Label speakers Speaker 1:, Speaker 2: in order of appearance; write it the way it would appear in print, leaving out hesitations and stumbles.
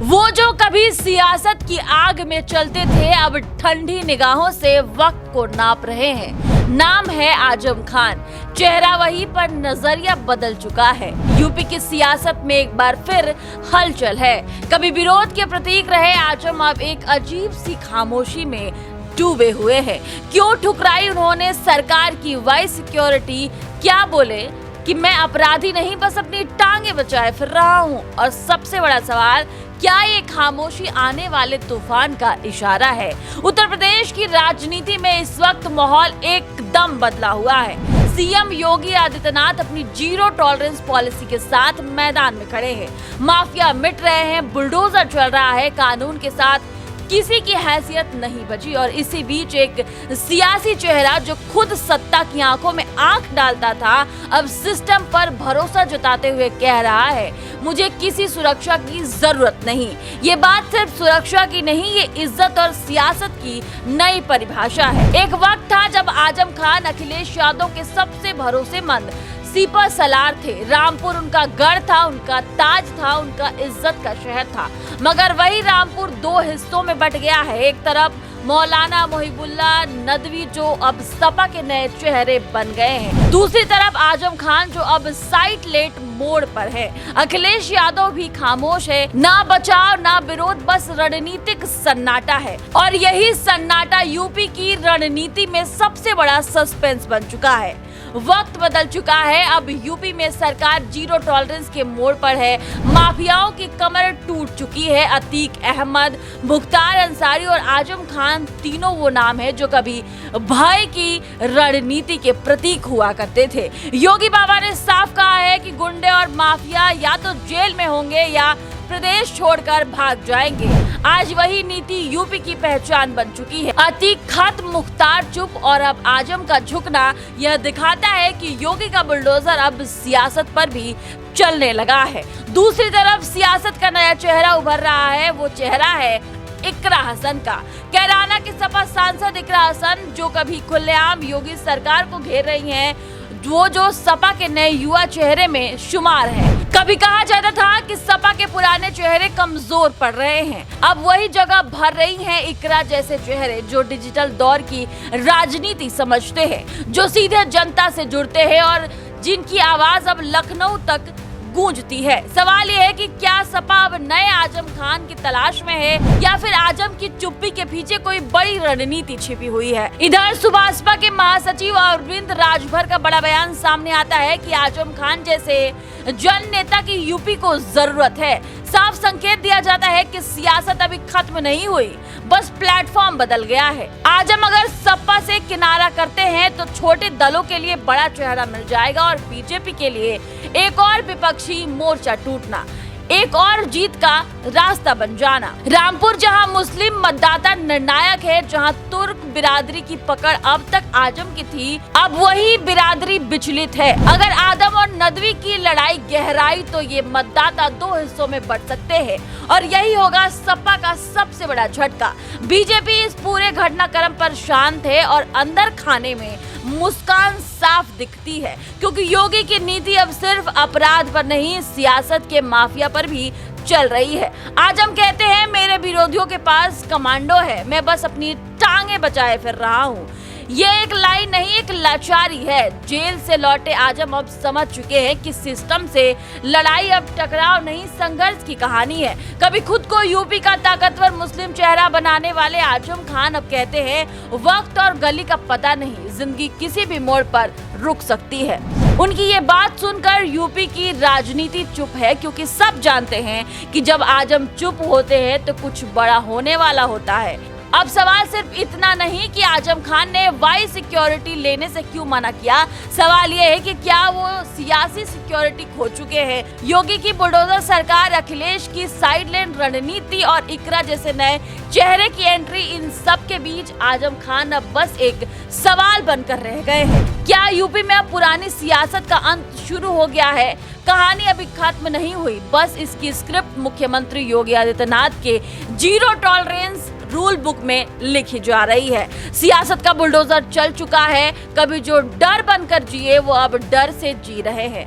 Speaker 1: वो जो कभी सियासत की आग में चलते थे, अब ठंडी निगाहों से वक्त को नाप रहे हैं। नाम है आजम खान। चेहरा वही पर नजरिया बदल चुका है। यूपी की सियासत में एक बार फिर हलचल है। कभी विरोध के प्रतीक रहे आजम अब एक अजीब सी खामोशी में डूबे हुए हैं। क्यों ठुकराई उन्होंने सरकार की वाई सिक्योरिटी? क्या बोले कि मैं अपराधी नहीं, बस अपनी टांगे बचाए फिर रहा हूँ? और सबसे बड़ा सवाल, क्या ये खामोशी आने वाले तूफान का इशारा है? उत्तर प्रदेश की राजनीति में इस वक्त माहौल एकदम बदला हुआ है। सीएम योगी आदित्यनाथ अपनी जीरो टॉलरेंस पॉलिसी के साथ मैदान में खड़े हैं। माफिया मिट रहे हैं, बुलडोजर चल रहा है, कानून के साथ किसी की हैसियत नहीं बची। और इसी बीच एक सियासी चेहरा जो खुद सत्ता की आंखों में आंख डालता था, अब सिस्टम पर भरोसा जताते हुए कह रहा है, मुझे किसी सुरक्षा की जरूरत नहीं। ये बात सिर्फ सुरक्षा की नहीं, ये इज्जत और सियासत की नई परिभाषा है। एक वक्त था जब आजम खान अखिलेश यादव के सबसे भरोसेमंद सिपा सलार थे। रामपुर उनका गढ़ था, उनका ताज था, उनका इज्जत का शहर था। मगर वही रामपुर दो हिस्सों में बट गया है। एक तरफ मौलाना मोहिबुल्लाह नदवी जो अब सपा के नए चेहरे बन गए हैं, दूसरी तरफ आजम खान जो अब साइड लेट मोड़ पर है। अखिलेश यादव भी खामोश है, ना बचाव ना विरोध, बस रणनीतिक सन्नाटा है। और यही सन्नाटा यूपी की रणनीति में सबसे बड़ा सस्पेंस बन चुका है। वक्त बदल चुका है। अब यूपी में सरकार जीरो टॉलरेंस के मोड़ पर है। माफियाओं की कमर टूट चुकी है। अतीक अहमद, मुख्तार अंसारी और आजम खान तीनों वो नाम है जो कभी भय की रणनीति के प्रतीक हुआ करते थे। योगी बाबा ने साफ कहा है कि गुंडे और माफिया या तो जेल में होंगे या प्रदेश छोड़कर भाग जाएंगे। आज वही नीति यूपी की पहचान बन चुकी है। अतीक खत्म, मुख्तार चुप और अब आजम का झुकना यह दिखाता है कि योगी का बुलडोजर अब सियासत पर भी चलने लगा है। दूसरी तरफ सियासत का नया चेहरा उभर रहा है। वो चेहरा है इकरा हसन का। कैराना के सपा सांसद इकरा हसन जो कभी खुलेआम योगी सरकार को घेर रही हैं, वो जो सपा के नए युवा चेहरे में शुमार है। कभी कहा जाता था कि सपा के पुराने चेहरे कमजोर पड़ रहे हैं, अब वही जगह भर रही हैं इकरा जैसे चेहरे जो डिजिटल दौर की राजनीति समझते हैं, जो सीधे जनता से जुड़ते हैं और जिनकी आवाज अब लखनऊ तक गूंजती है। सवाल ये है कि क्या सपा अब नए आजम खान की तलाश में है या फिर आजम की चुप्पी के पीछे कोई बड़ी रणनीति छिपी हुई है? इधर सुभाषपा के महासचिव अरविंद राजभर का बड़ा बयान सामने आता है कि आजम खान जैसे जन नेता की यूपी को जरूरत है। साफ संकेत दिया जाता है कि सियासत अभी खत्म नहीं हुई, बस प्लेटफॉर्म बदल गया है। आजम अगर सपा से किनारा करते हैं तो छोटे दलों के लिए बड़ा चेहरा मिल जाएगा और बीजेपी के लिए एक और विपक्षी मोर्चा टूटना, एक और जीत का रास्ता बन जाना। रामपुर जहां मुस्लिम मतदाता निर्णायक है, जहां तुर्क बिरादरी की पकड़ अब तक आजम की थी, अब वही बिरादरी विचलित है। अगर आदम और नदवी की लड़ाई गहराई तो ये मतदाता दो हिस्सों में बंट सकते हैं और यही होगा सपा का सबसे बड़ा झटका। बीजेपी इस पूरे घटनाक्रम पर शांत है और अंदर खाने में मुस्कान साफ दिखती है, क्योंकि योगी की नीति अब सिर्फ अपराध पर नहीं, सियासत के माफिया पर भी चल रही है। आजम कहते हैं, मेरे विरोधियों के पास कमांडो है, मैं बस अपनी टांगे बचाए फिर रहा हूँ। ये एक लाइन नहीं, एक लाचारी है। जेल से लौटे आजम अब समझ चुके हैं कि सिस्टम से लड़ाई अब टकराव नहीं, संघर्ष की कहानी है। कभी खुद को यूपी का ताकतवर मुस्लिम चेहरा बनाने वाले आजम खान अब कहते हैं, वक्त और गली का पता नहीं, जिंदगी किसी भी मोड़ पर रुक सकती है। उनकी ये बात सुनकर यूपी की राजनीति चुप है, क्योंकि सब जानते हैं कि जब आजम चुप होते हैं तो कुछ बड़ा होने वाला होता है। अब सवाल सिर्फ इतना नहीं कि आजम खान ने वाई सिक्योरिटी लेने से क्यों मना किया, सवाल ये है कि क्या वो सियासी सिक्योरिटी खो चुके हैं? योगी की बुलडोजर सरकार, अखिलेश की साइडलाइन रणनीति और इकरा जैसे नए चेहरे की एंट्री, इन सब के बीच आजम खान अब बस एक सवाल बनकर रह गए हैं। क्या यूपी में अब पुरानी सियासत का अंत शुरू हो गया है? कहानी अभी खत्म नहीं हुई, बस इसकी स्क्रिप्ट मुख्यमंत्री योगी आदित्यनाथ के जीरो टॉलरेंस रूल बुक में लिखी जा रही है। सियासत का बुलडोजर चल चुका है। कभी जो डर बनकर जिए वो अब डर से जी रहे हैं।